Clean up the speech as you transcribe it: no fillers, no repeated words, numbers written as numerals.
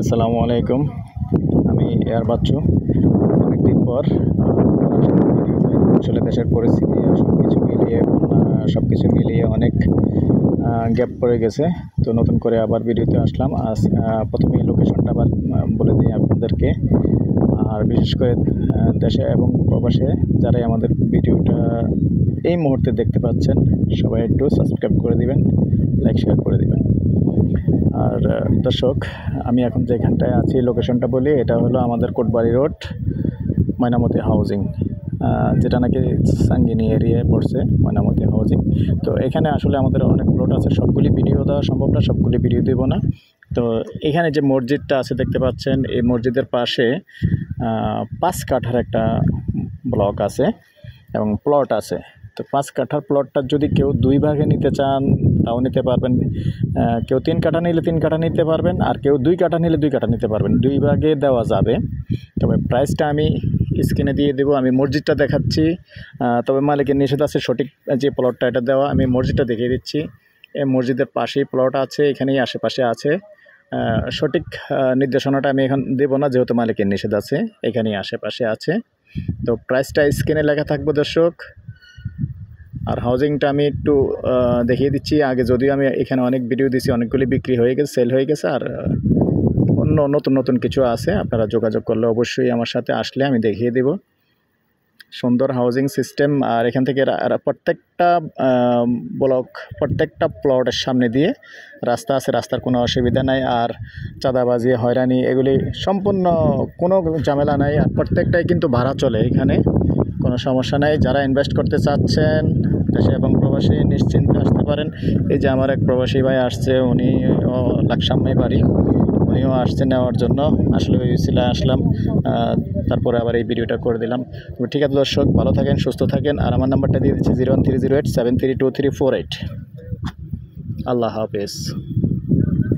আসসালামু আলাইকুম। আমি এয়ার বাচ্চু। অনেকদিন পর আসলে দেশের পরিস্থিতি আর সব কিছু মিলিয়ে অনেক গ্যাপ পড়ে গেছে। তো নতুন করে আবার ভিডিওতে আসলাম। আজ প্রথমেই লোকেশনটা আবার বলে দিই আপনাদেরকে। আর বিশেষ করে দেশে এবং প্রবাসে যারাই আমাদের ভিডিওটা এই মুহূর্তে দেখতে পাচ্ছেন, সবাই একটু সাবস্ক্রাইব করে দিবেন, লাইক শেয়ার করে দিবেন। আর দর্শক, আমি এখন যেখানটায় আছি লোকেশনটা বলি, এটা হলো আমাদের কোটবাড়ি রোড, ময়নামতি হাউজিং, যেটা নাকি সাঙ্গিনী এরিয়ায় পড়ছে, ময়নামতি হাউজিং। তো এখানে আসলে আমাদের অনেক প্লট আছে, সবগুলি ভিডিও দেওয়া সম্ভব না, সবগুলি ভিডিও দেবো না। তো এখানে যে মসজিদটা আছে দেখতে পাচ্ছেন, এই মসজিদের পাশে 5 কাঠার একটা ব্লক আছে এবং প্লট আছে। তো 5 কাঠার প্লটটা যদি কেউ 2 ভাগে নিতে চান তাও নিতে পারবেন। কেউ 3 কাঠা নিলে 3 কাঠা নিতে পারবেন, আর কেউ 2 কাঠা নিলে 2 কাঠা নিতে পারবেন। 2 ভাগে দেওয়া যাবে, তবে প্রাইসটা আমি স্ক্রিনে দিয়ে দেবো। আমি মসজিদটা দেখাচ্ছি, তবে মালিকের নিষেধ আছে সঠিক যে প্লটটা এটা দেওয়া। আমি মসজিদটা দেখিয়ে দিচ্ছি। এই মসজিদের পাশেই প্লট আছে, এখানেই আশেপাশে আছে। সঠিক নির্দেশনাটা আমি এখন দেবো না, যেহেতু মালিকের নিষেধ আছে। এখানেই আশেপাশে আছে। তো প্রাইসটা স্ক্রিনে লেখা থাকবে দর্শক। আর হাউজিংটা আমি একটু দেখিয়ে দিচ্ছি। আগে যদিও আমি এখানে অনেক ভিডিও দিচ্ছি, অনেকগুলি বিক্রি হয়ে গেছে, সেল হয়ে গেছে, আর অন্য নতুন কিছু আছে। আপনারা যোগাযোগ করলে অবশ্যই আমার সাথে আসলে আমি দেখিয়ে দেব। সুন্দর হাউজিং সিস্টেম। আর এখান থেকে প্রত্যেকটা ব্লক, প্রত্যেকটা প্লটের সামনে দিয়ে রাস্তা আছে, রাস্তার কোনো অসুবিধা নাই। আর চাঁদাবাজি, হয়রানি এগুলি সম্পূর্ণ কোনো ঝামেলা নাই। আর প্রত্যেকটাই কিন্তু ভাড়া চলে, এখানে কোনো সমস্যা নাই। যারা ইনভেস্ট করতে চাচ্ছেন দেশে এবং প্রবাসী, নিশ্চিন্তে আসতে পারেন। এই যে আমার এক প্রবাসী ভাই আসছে, উনি লাকসামে বাড়ি, উনিও আসছে নেওয়ার জন্য। আসলে ওই সিলায় আসলাম, তারপরে আবার এই ভিডিওটা করে দিলাম। তো ঠিক আছে দর্শক, ভালো থাকেন, সুস্থ থাকেন। আর আমার নাম্বারটা দিয়ে দিচ্ছি 01308732348। আল্লাহ হাফেজ।